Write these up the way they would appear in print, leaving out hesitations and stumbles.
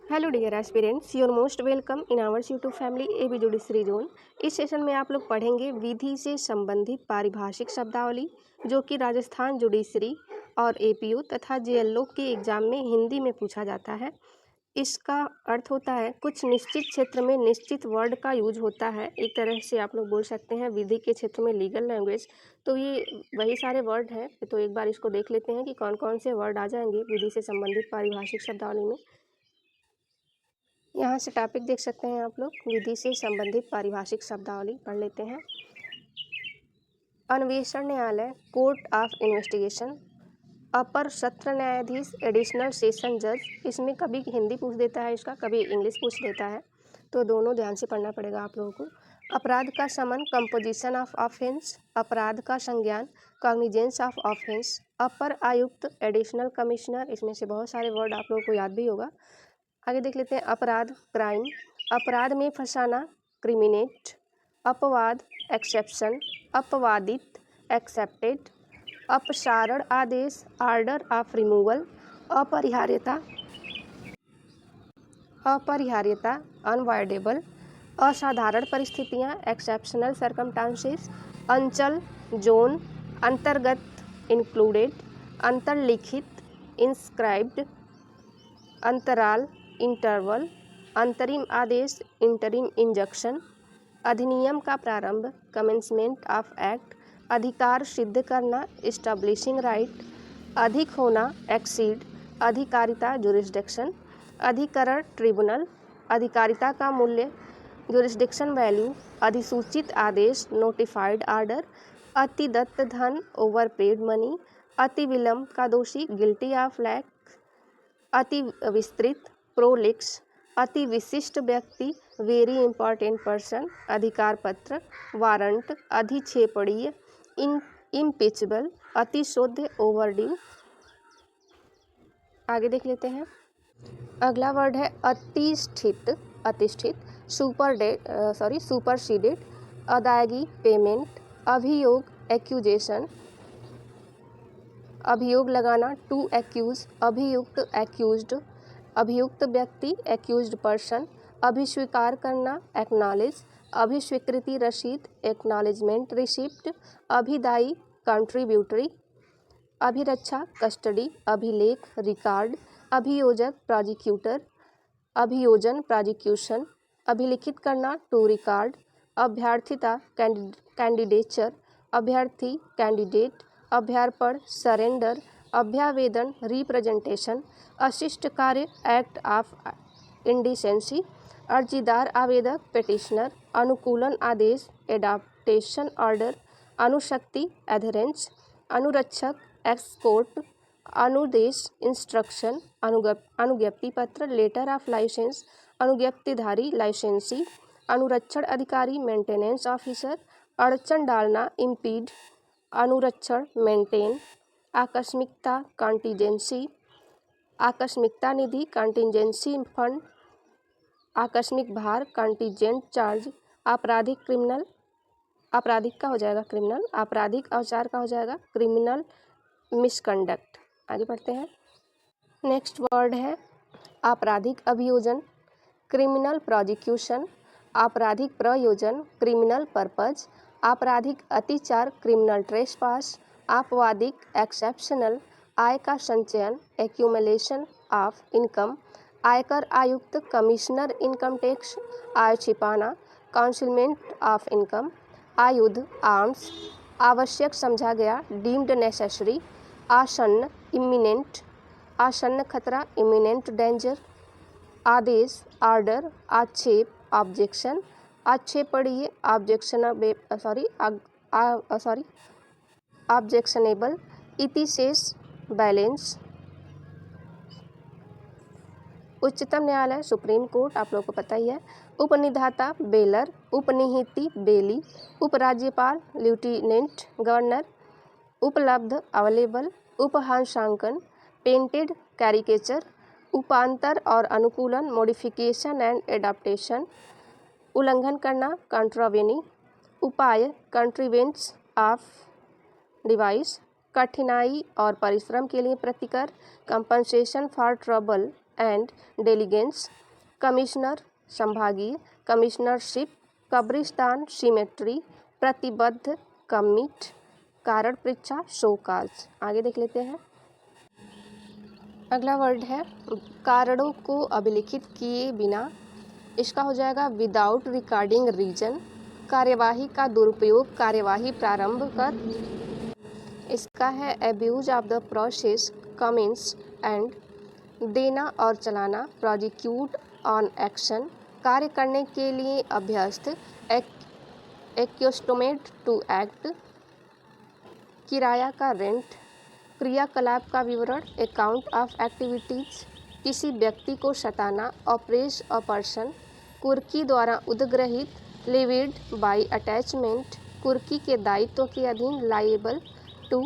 Hello dear aspirants, your most welcome in ours YouTube family AB judiciary zone. इस session में आप लोग पढ़ेंगे विधि से संबंधित पारिभाषिक शब्दावली जो कि राजस्थान जुडिशरी और एपीयू तथा जेएलओ के एग्जाम में हिंदी में पूछा जाता है। इसका अर्थ होता है कुछ निश्चित क्षेत्र में निश्चित वर्ड का यूज होता है। एक तरह से आप लोग बोल सकते हैं विधि के क्षेत्र में लीगल लैंग्वेज। तो ये वही सारे वर्ड हैं, तो एक बार इसको देख लेते हैं कि कौन कौन से वर्ड आ जाएंगे विधि से संबंधित पारिभाषिक शब्दावली में। यहाँ से टॉपिक देख सकते हैं आप लोग, विधि से संबंधित पारिभाषिक शब्दावली पढ़ लेते हैं। अन्वेषण न्यायालय, कोर्ट ऑफ इन्वेस्टिगेशन, अपर सत्र न्यायाधीश, एडिशनल सेशन जज। इसमें कभी हिंदी पूछ देता है इसका, कभी इंग्लिश पूछ देता है, तो दोनों ध्यान से पढ़ना पड़ेगा आप लोगों को। अपराध का समन, कंपोजिशन ऑफ ऑफेंस, अपराध का संज्ञान, कॉग्निजेंस ऑफ ऑफेंस, अपर आयुक्त, एडिशनल कमिश्नर। इसमें से बहुत सारे वर्ड आप लोगों को याद भी होगा। आगे देख लेते हैं। अपराध, क्राइम, अपराध में फंसाना, क्रिमिनेट, अपवाद, एक्सेप्शन, अपवादित, एक्सेप्टेड, अपसारण आदेश, आर्डर ऑफ रिमूवल, अपरिहार्यता, अपरिहार्यता, अनवॉइडेबल, असाधारण परिस्थितियां, एक्सेप्शनल सर्कमस्टांसेस, अंचल, जोन, अंतर्गत, इंक्लूडेड, अंतर्लिखित, इंस्क्राइब्ड, अंतराल, इंटरवल, अंतरिम आदेश, इंटरिम इंजंक्शन, अधिनियम का प्रारंभ, कमेंसमेंट ऑफ एक्ट, अधिकार सिद्ध करना, इस्टेब्लिशिंग राइट, अधिक होना, एक्सीड, अधिकारिता, जुरिस्डिक्शन, अधिकरण, ट्रिब्यूनल, अधिकारिता का मूल्य, जुरिस्डिक्शन वैल्यू, अधिसूचित आदेश, नोटिफाइड आर्डर, अतिदत्त धन, ओवरपेड मनी, अति विलंब का दोषी, गिल्टी ऑफ लैक, अति विस्तृत, प्रोलिक्स, अति विशिष्ट व्यक्ति, वेरी इंपॉर्टेंट पर्सन, अधिकार पत्र, वारंट, अधिक्षेपणीय, इम्पीचेबल, अतिशोध्य, ओवरड्यू। आगे देख लेते हैं। अगला वर्ड है अतिष्ठित, अतिष्ठित, सुपरसीडेड, अदायगी, पेमेंट, अभियोग, एक्यूजेशन, अभियोग लगाना, टू एक्यूज, अभियुक्त, एक्यूज्ड, अभियुक्त व्यक्ति, एक्यूज्ड पर्सन, अभिस्वीकार करना, एक्नॉलेज, अभिस्वीकृति रसीद, एक्नॉलेजमेंट रिसिप्ट, अभिदायी, कंट्रीब्यूटरी, अभिरक्षा, कस्टडी, अभिलेख, रिकॉर्ड, अभियोजक, प्रोजिक्यूटर, अभियोजन, प्रोजिक्यूशन, अभिलिखित करना, टू रिकॉर्ड, अभ्यर्थिता, कैंडिडेचर, अभ्यर्थी, कैंडिडेट, अभ्यार्पण, सरेंडर, अभ्यावेदन, रिप्रेजेंटेशन, अशिष्ट कार्य, एक्ट ऑफ इंडिसेंसी, अर्जीदार, आवेदक, पिटिशनर, अनुकूलन आदेश, एडाप्टेशन ऑर्डर, अनुशक्ति, एडहेरेंस, अनुरक्षक, एक्सकोर्ट, अनुदेश, इंस्ट्रक्शन, अनुज्ञप्ति पत्र, लेटर ऑफ लाइसेंस, अनुज्ञप्तिधारी, लाइसेंसी, अनुरक्षण अधिकारी, मेंटेनेंस ऑफिसर, अड़चन डालना, इम्पीड, अनुरक्षण, मेंटेन, आकस्मिकता, कॉन्टीजेंसी, आकस्मिकता निधि, कॉन्टीजेंसी फंड, आकस्मिक भार, कॉन्टीजेंट चार्ज, आपराधिक, क्रिमिनल, आपराधिक का हो जाएगा क्रिमिनल, आपराधिक औचार का हो जाएगा क्रिमिनल मिसकंडक्ट। आगे बढ़ते हैं। नेक्स्ट वर्ड है आपराधिक अभियोजन, क्रिमिनल प्रोजिक्यूशन, आपराधिक प्रयोजन, क्रिमिनल पर्पज, आपराधिक अतिचार, क्रिमिनल ट्रेसपास, आपवादिक, एक्सेप्शनल, आय का संचयन, एक्यूमुलेशन ऑफ इनकम, आयकर आयुक्त, कमिश्नर इनकम टैक्स, आय छिपाना, काउंसिलमेंट ऑफ इनकम, आयुध, आर्म्स, आवश्यक समझा गया, डीम्ड नेसेसरी, आसन्न, इमिनेंट, आसन्न खतरा, इमिनेंट डेंजर, आदेश, आर्डर, आक्षेप, ऑब्जेक्शन, आक्षेपणीय, ऑब्जेक्शनेबल, इतिशेष, बैलेंस, उच्चतम न्यायालय, सुप्रीम कोर्ट, आप लोगों को पता ही है, उपनिधाता, बेलर, उपनिहिती, बेली, उपराज्यपाल, लेफ्टिनेंट गवर्नर, उपलब्ध, अवेलेबल, उपहांशांकन, पेंटेड, कैरिकेचर, उपांतर और अनुकूलन, मॉडिफिकेशन एंड एडाप्टेशन, उल्लंघन करना, कंट्रावेनी, उपाय, कंट्रीवेंस ऑफ डिवाइस, कठिनाई और परिश्रम के लिए प्रतिकर, compensation for trouble and diligence, commissioner संभागीय, कमिश्नरशिप, कब्रिस्तान सिमेट्री, प्रतिबद्ध, कमिट, कारण परीक्षा, शो काज। आगे देख लेते हैं। अगला वर्ड है कारणों को अभिलिखित किए बिना, इसका हो जाएगा विदाउट रिकॉर्डिंग रीजन, कार्यवाही का दुरुपयोग, कार्यवाही प्रारंभ कर, इसका है abuse of the process, commence and, देना और चलाना, प्रोजिक्यूट ऑन एक्शन, कार्य करने के लिए अभ्यस्त, एक्यूस्टोमेट टू एक्ट, किराया का रेंट, क्रियाकलाप का विवरण, अकाउंट ऑफ एक्टिविटीज, किसी व्यक्ति को सताना, ऑपरेस अ पर्सन, कुर्की द्वारा उद्ग्रहित, लिविड बाय अटैचमेंट, कुर्की के दायित्व के अधीन, लाइबल टू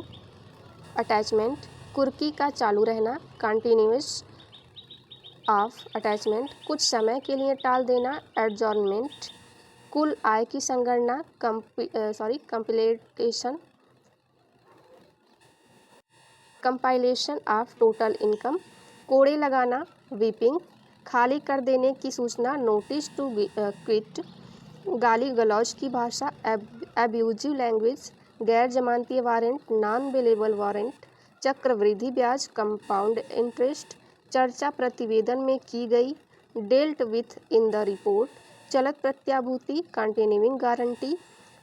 अटैचमेंट, कुर्की का चालू रहना, कंटिन्यूस ऑफ अटैचमेंट, कुछ समय के लिए टाल देना, एडजॉर्नमेंट, कुल आय की संगणना, कंपाइलेशन ऑफ टोटल इनकम, कोड़े लगाना, वीपिंग, खाली कर देने की सूचना, नोटिस टू क्विट, गाली गलौज की भाषा, एब्यूजिव लैंग्वेज, गैर जमानती वारंट, नॉन बेलेबल वारंट, चक्रवृद्धि ब्याज, कंपाउंड इंटरेस्ट, चर्चा प्रतिवेदन में की गई, dealt with in the report, चलत प्रत्याभूति, कंटिन्यूइंग गारंटी,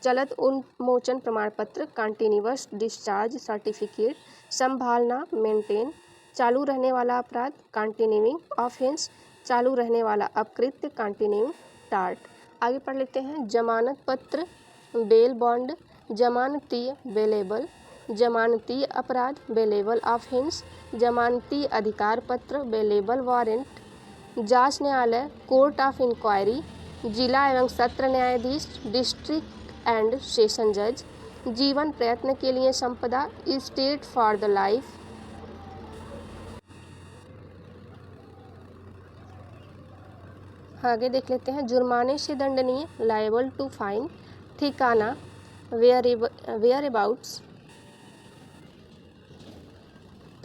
चलत उन्मोचन प्रमाण पत्र, कंटिन्यूअस डिस्चार्ज सर्टिफिकेट, संभालना, मेंटेन, चालू रहने वाला अपराध, कंटिन्यूइंग ऑफेंस, चालू रहने वाला अपकृत्य, कंटिन्यूइंग टार्ट। आगे पढ़ लेते हैं। जमानत पत्र, बेल बॉन्ड, जमानतीय, बेलेबल, जमानतीय अपराध, बेलेबल ऑफेंस, जमानतीय अधिकार पत्र, बेलेबल वारंट, जांच न्यायालय, कोर्ट ऑफ इंक्वायरी, जिला एवं सत्र न्यायाधीश, डिस्ट्रिक्ट एंड सेशन जज, जीवन प्रयत्न के लिए संपदा, स्टेट फॉर द लाइफ, आगे देख लेते हैं। जुर्माने से दंडनीय, लायबल टू फाइन, ठिकाना, वेयर अबाउट्स,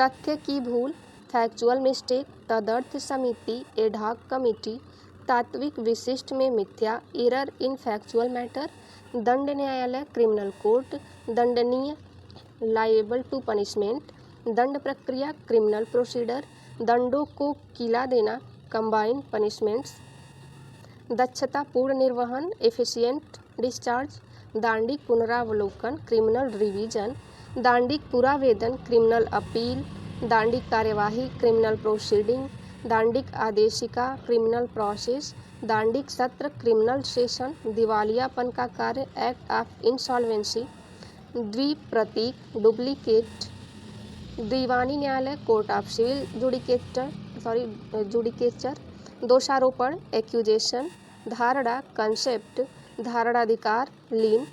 तथ्य की भूल, फैक्चुअल मिस्टेक, तदर्थ समिति, एडहॉक कमिटी, तात्विक विशिष्ट में मिथ्या, एरर इन फैक्चुअल मैटर, दंड न्यायालय, क्रिमिनल कोर्ट, दंडनीय, लायबल टू पनिशमेंट, दंड प्रक्रिया, क्रिमिनल प्रोसीडर, दंडों को किला देना, कंबाइंड पनिशमेंट्स, दक्षता पूर्ण निर्वहन, एफिशिएंट डिस्चार्ज, दांडिक पुनरावलोकन, क्रिमिनल रिवीजन, दांडिक पुरावेदन, क्रिमिनल अपील, दांडिक कार्यवाही, क्रिमिनल प्रोसीडिंग, दांडिक आदेशिका, क्रिमिनल प्रोसेस, दांडिक सत्र, क्रिमिनल सेशन, दिवालियापन का कार्य, एक्ट ऑफ इंसॉल्वेंसी, द्विप्रतीक, डुप्लीकेट, दीवानी न्यायालय, कोर्ट ऑफ सिविल जुडिकेचर, दोषारोपण, एक्यूजेशन, धारणा, कंसेप्ट, धारणाधिकार, लीन,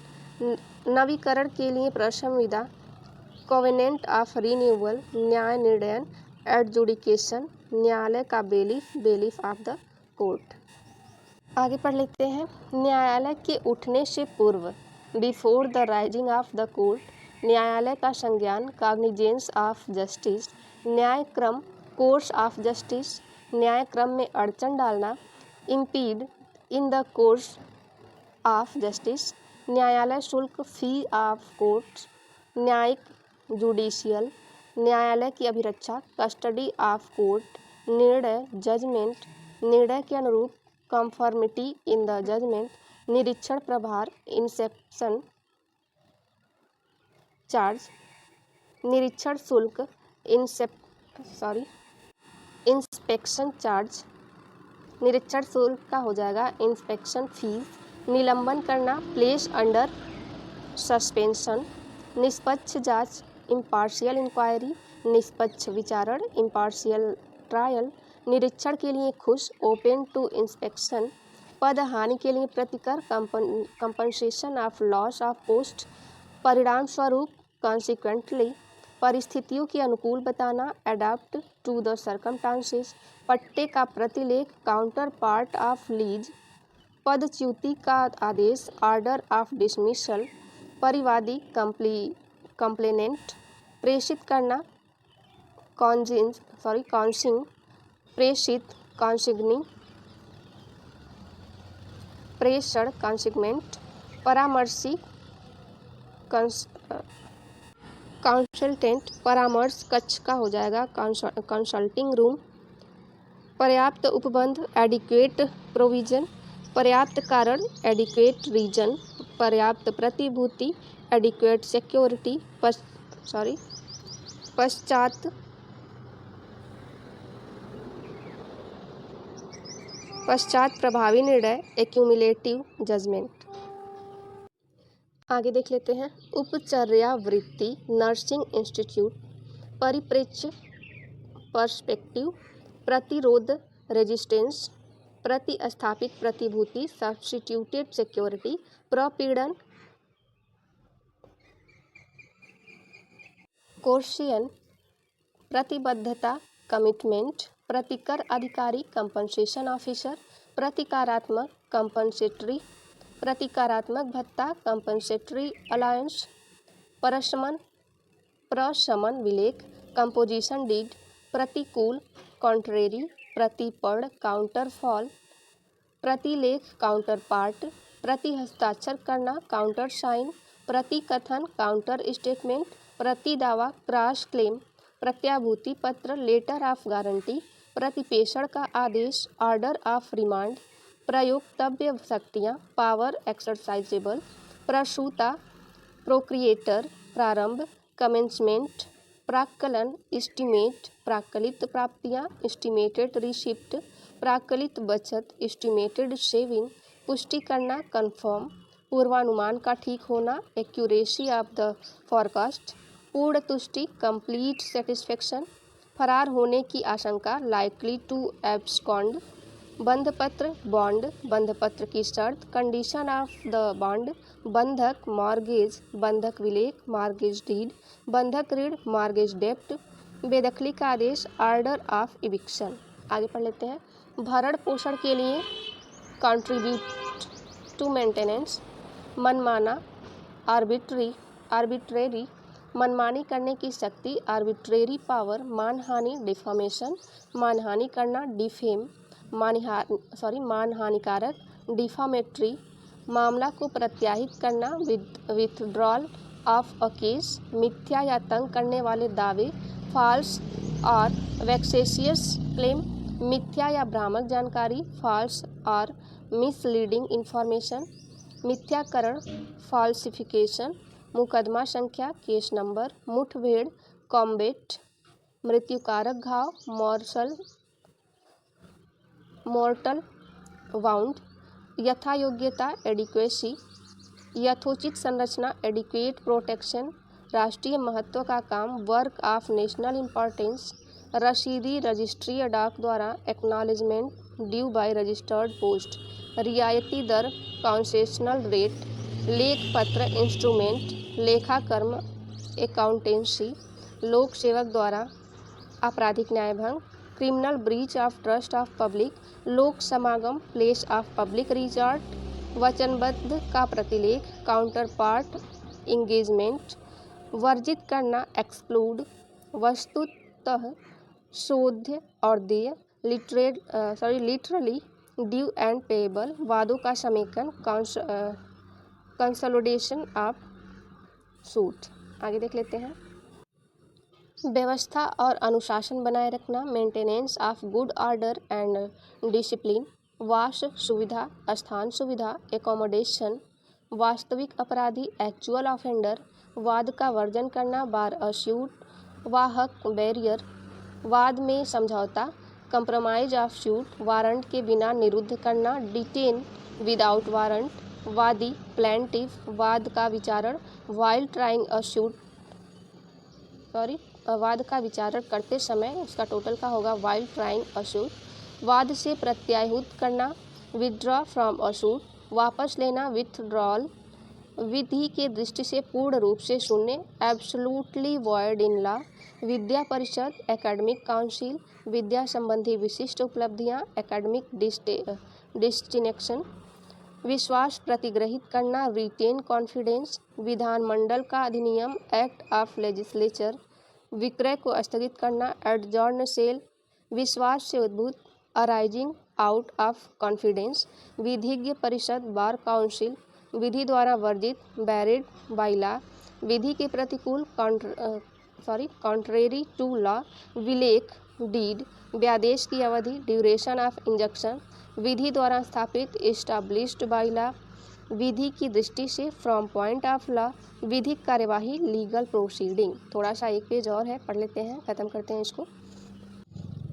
नवीकरण के लिए प्रसंविदा, कोवेनेंट ऑफ रिन्यूअल, न्याय निर्णयन, एडजुडिकेशन, न्यायालय का bailiff, bailiff of the court. आगे पढ़ लेते हैं। न्यायालय के उठने से पूर्व, before the rising of the court, न्यायालय का संज्ञान, कॉग्निजेंस ऑफ जस्टिस, न्यायक्रम, कोर्स ऑफ जस्टिस, न्यायक्रम में अड़चन डालना, impede in the course of justice, न्यायालय शुल्क, फी ऑफ कोर्ट, न्यायिक, जुडिशियल, न्यायालय की अभिरक्षा, कस्टडी ऑफ कोर्ट, निर्णय, जजमेंट, निर्णय के अनुरूप, कंफर्मिटी इन द जजमेंट, निरीक्षण प्रभार, इंस्पेक्शन चार्ज, निरीक्षण शुल्क, इंस्पेक्शन चार्ज, निरीक्षण शुल्क का हो जाएगा इंस्पेक्शन फीस, निलंबन करना, प्लेस अंडर सस्पेंशन, निष्पक्ष जांच, इम्पार्शियल इंक्वायरी, निष्पक्ष विचारण, इम्पार्शियल ट्रायल, निरीक्षण के लिए खुश, ओपन टू इंस्पेक्शन, पद हानि के लिए प्रतिकर, compensation of loss of post, परिणाम स्वरूप, कॉन्सिक्वेंटली, परिस्थितियों के अनुकूल बताना, अडॉप्ट टू द सर्कमस्टांसेस, पट्टे का प्रतिलेख, काउंटर पार्ट ऑफ लीज, पदच्युति का आदेश, ऑर्डर ऑफ डिसमिसल, परिवादी, कंप्लेनेंट, प्रेषित करना, काउंसिंग, प्रेषित कॉन्सिग्नी, प्रेषण कॉन्सिगमेंट, परामर्शी कंसल्टेंट, परामर्श कक्ष का हो जाएगा कंसल्टिंग रूम, पर्याप्त उपबंध एडिक्वेट प्रोविजन, पर्याप्त कारण एडिक्वेट रीजन, पर्याप्त प्रतिभूति एडिक्वेट सिक्योरिटी, पश्चात प्रभावी निर्णय एक्यूमुलेटिव जजमेंट। आगे देख लेते हैं। उपचर्यावृत्ति नर्सिंग इंस्टीट्यूट, परिप्रेक्ष्य पर्सपेक्टिव, प्रतिरोध रेजिस्टेंस, प्रतिस्थापित प्रतिभूति सब्स्टिट्यूटेड सिक्योरिटी, प्रपीड़न कोर्सियन, प्रतिबद्धता कमिटमेंट, प्रतिकर अधिकारी कंपनसेशन ऑफिसर, प्रतिकारात्मक कंपनसेटरी, प्रतिकारात्मक भत्ता कंपनसेटरी अलायंस, प्रशमन विलेख कंपोजिशन डीड, प्रतिकूल कॉन्ट्रेरी, प्रतिपर्ण काउंटरफॉल, प्रतिलेख काउंटर पार्ट, प्रति हस्ताक्षर करना काउंटर साइन, प्रतिकथन काउंटर स्टेटमेंट, प्रतिदावा क्रॉस क्लेम, प्रत्याभूति पत्र लेटर ऑफ गारंटी, प्रतिप्रेषण का आदेश ऑर्डर ऑफ रिमांड, प्रयोक्तव्य शक्तियाँ पावर एक्सरसाइजेबल, प्रसूता प्रोक्रिएटर प्रारंभ कमेंसमेंट, प्राक्कलन एस्टिमेट प्राक्कलित प्राप्तियाँ एस्टिमेटेड रिसिप्ट, प्राक्कलित बचत एस्टिमेटेड सेविंग, पुष्टि करना कन्फर्म, पूर्वानुमान का ठीक होना एक्यूरेसी ऑफ द फॉरकास्ट, पूर्ण तुष्टि कंप्लीट सेटिस्फेक्शन, फरार होने की आशंका लाइकली टू एब्सकॉन्ड, बंधपत्र बॉन्ड, बंधपत्र की शर्त कंडीशन ऑफ द बॉन्ड, बंधक मॉर्गेज, बंधक विलेख मॉर्गेज डीड, बंधक ऋण मॉर्गेज डेप्ट, बेदखली का आदेश ऑर्डर ऑफ इविक्शन। आगे पढ़ लेते हैं। भरण पोषण के लिए कंट्रीब्यूट टू मेंटेनेंस, मनमाना आर्बिट्रेरी, मनमानी करने की शक्ति आर्बिट्रेरी पावर, मानहानि डिफामेशन, मानहानि करना डिफेम, मानहानिकारक डिफामेट्री, मामला को प्रत्याहित करना विथड्रॉल ऑफ अ केस, मिथ्या या तंग करने वाले दावे फॉल्स और वेक्सेशियस क्लेम, मिथ्या या भ्रामक जानकारी फॉल्स और मिसलीडिंग इंफॉर्मेशन, मिथ्याकरण फॉल्सिफिकेशन, मुकदमा संख्या केस नंबर, मुठभेड़ कॉम्बैट, मृत्युकारक घाव मॉर्टल वाउंड, यथायोग्यता एडिक्वेसी, यथोचित संरचना एडिक्वेट प्रोटेक्शन, राष्ट्रीय महत्व का काम वर्क ऑफ नेशनल इम्पोर्टेंस, रसीदी रजिस्ट्री डाक द्वारा acknowledgement due by registered post, रियायती दर कॉन्सेशनल रेट, लेख पत्र इंस्ट्रूमेंट, लेखाकर्म अकाउंटेंसी, लोक सेवक द्वारा आपराधिक न्यायभंग, criminal breach of trust of public, लोक समागम प्लेस ऑफ पब्लिक रिजॉर्ट, वचनबद्ध का प्रतिलेख काउंटर पार्ट इंगेजमेंट, वर्जित करना एक्सक्लूड, वस्तुतः शोध्य और देय लिटरली ड्यू एंड पेएबल, वादों का समेकन कंसोलिडेशन ऑफ सूट। आगे देख लेते हैं। व्यवस्था और अनुशासन बनाए रखना maintenance of good order and discipline, वास सुविधा स्थान सुविधा एकोमोडेशन, वास्तविक अपराधी एक्चुअल ऑफेंडर, वाद का वर्जन करना बार अस्यूट, वाहक बैरियर, वाद में समझौता कंप्रोमाइज ऑफ सूट, वारंट के बिना निरुद्ध करना डिटेन विदाउट वारंट, वादी प्लेंटिफ, वाद का विचारण वाइल ट्राइंग अ सूट वाद का विचारण करते समय उसका टोटल का होगा वाइल ट्राइंग अ सूट, वाद से प्रत्याहुत करना विथड्रॉ फ्रॉम अ सूट, वापस लेना विथड्रॉल, विधि के दृष्टि से पूर्ण रूप से शून्य एब्सोल्युटली वॉइड इन लॉ, विद्या परिषद एकेडमिक काउंसिल, विद्या संबंधी विशिष्ट उपलब्धियां एकेडमिक डिस्टिंक्शन, विश्वास प्रतिग्रहित करना रिटेन कॉन्फिडेंस, विधानमंडल का अधिनियम एक्ट ऑफ लेजिस्लेचर, विक्रय को स्थगित करना एडजॉर्न सेल, विश्वास से उद्भूत, अराइजिंग आउट ऑफ कॉन्फिडेंस, विधिज्ञ परिषद, बार काउंसिल, विधि द्वारा वर्जित, बैरिड बाई लॉ, विधि के प्रतिकूल, कॉन्ट्रेरी टू लॉ, विलेख, डीड, व्यादेश की अवधि, ड्यूरेशन ऑफ इंजंक्शन, विधि द्वारा स्थापित, एस्टाब्लिश्ड बाई लॉ, विधि की दृष्टि से, फ्रॉम पॉइंट ऑफ लॉ, विधिक कार्यवाही, लीगल प्रोसीडिंग। थोड़ा सा एक पेज और है, पढ़ लेते हैं, खत्म करते हैं इसको।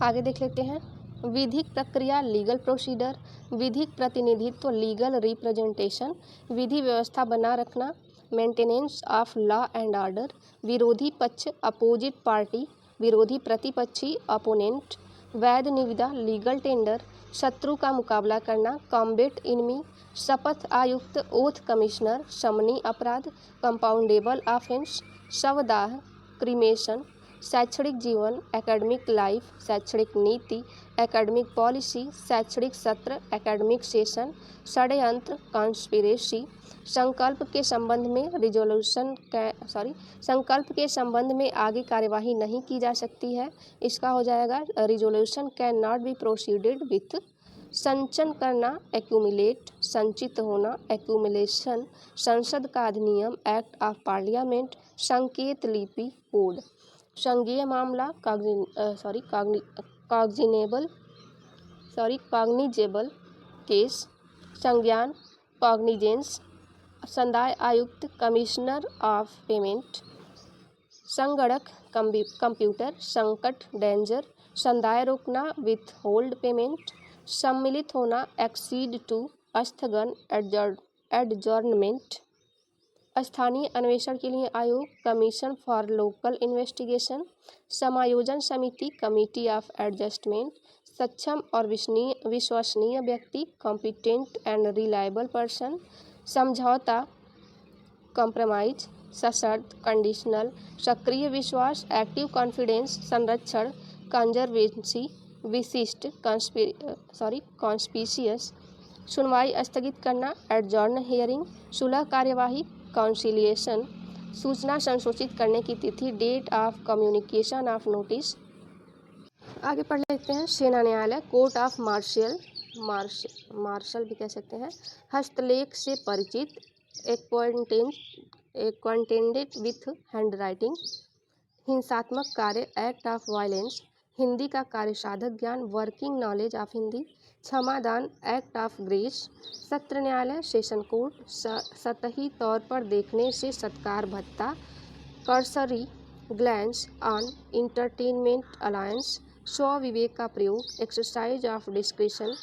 आगे देख लेते हैं। विधिक प्रक्रिया, लीगल प्रोसीडर, विधिक प्रतिनिधित्व, लीगल रिप्रेजेंटेशन, विधि व्यवस्था बना रखना, maintenance of law and order, विरोधी पक्ष, अपोजिट पार्टी, विरोधी प्रतिपक्षी, अपोनेंट, वैध निविदा, लीगल टेंडर, शत्रु का मुकाबला करना, कॉम्बेट इनमी, शपथ आयुक्त, ओथ कमिश्नर, समनी अपराध, कंपाउंडेबल ऑफेंस, शवदाह, क्रीमेशन, शैक्षणिक जीवन, एकेडमिक लाइफ, शैक्षणिक नीति, एकेडमिक पॉलिसी, शैक्षणिक सत्र, एकेडमिक सेशन, षड्यंत्र, कॉन्स्पिरेसी, संकल्प के संबंध में संकल्प के संबंध में आगे कार्यवाही नहीं की जा सकती है, इसका हो जाएगा resolution cannot be proceeded with. संचन करना, एक्यूमुलेट, संचित होना, एक्यूमुलेशन, संसद का अधिनियम, एक्ट ऑफ पार्लियामेंट, संकेत लिपि, कोड, संज्ञेय मामला, कॉग्निजेबल केस, संज्ञान, कॉग्निजेंस, संदाय आयुक्त, कमिश्नर ऑफ पेमेंट, संगणक, कंप्यूटर, संकट, डेंजर, संदाय रोकना, विथ होल्ड पेमेंट, सम्मिलित होना, एक्सीड टू, स्थगन, एडजॉर्नमेंट, स्थानीय अन्वेषण के लिए आयोग, कमीशन फॉर लोकल इन्वेस्टिगेशन, समायोजन समिति, कमिटी ऑफ एडजस्टमेंट, सक्षम और विश्वसनीय व्यक्ति, कॉम्पिटेंट एंड रिलायबल पर्सन, समझौता, कॉम्प्रोमाइज, सशर्त, कंडीशनल, सक्रिय विश्वास, एक्टिव कॉन्फिडेंस, संरक्षण, कंजर्वेंसी, विशिष्ट, कॉन्स्पिशियस, सुनवाई स्थगित करना, एडजॉर्न हियरिंग, सुलह कार्यवाही, काउंसिलिएशन, सूचना संशोधित करने की तिथि, date of communication of notice. आगे पढ़ लेते हैं। सेना न्यायालय, कोर्ट ऑफ मार्शल भी कह सकते हैं, हस्तलेख से परिचित, एक्वांटेंडेड विथ हैंडराइटिंग, हिंसात्मक कार्य, एक्ट ऑफ वायलेंस, हिंदी का कार्य साधक ज्ञान, वर्किंग नॉलेज ऑफ हिंदी, क्षमादान, एक्ट ऑफ ग्रेस, सत्र न्यायालय, सेशन कोर्ट, सतही तौर पर देखने से सत्कार भत्ता, cursory glance on entertainment allowance, स्व विवेक का प्रयोग, एक्सरसाइज ऑफ डिस्क्रिशन,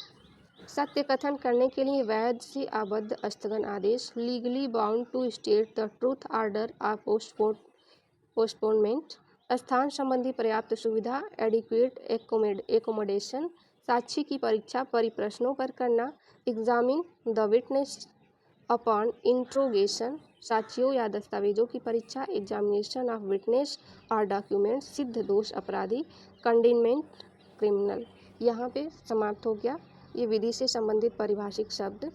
सत्य कथन करने के लिए वैध से आबद्ध स्थगन आदेश, legally bound to state the truth, order of postponement, स्थान संबंधी पर्याप्त सुविधा, एडिक्वेट एकोमोडेशन, साक्षी की परीक्षा परिप्रश्नों पर करना, examine the witness upon interrogation, साक्ष्यों या दस्तावेजों की परीक्षा, एग्जामिनेशन ऑफ विटनेस और डॉक्यूमेंट, सिद्ध दोष अपराधी, कंडेनमेंट क्रिमिनल। यहाँ पे समाप्त हो गया ये विधि से संबंधित परिभाषिक शब्द।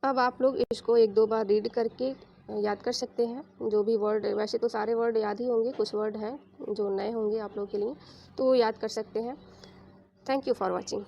अब आप लोग इसको एक दो बार रीड करके याद कर सकते हैं, जो भी वर्ड, वैसे तो सारे वर्ड याद ही होंगे, कुछ वर्ड हैं जो नए होंगे आप लोग के लिए, तो याद कर सकते हैं। Thank you for watching.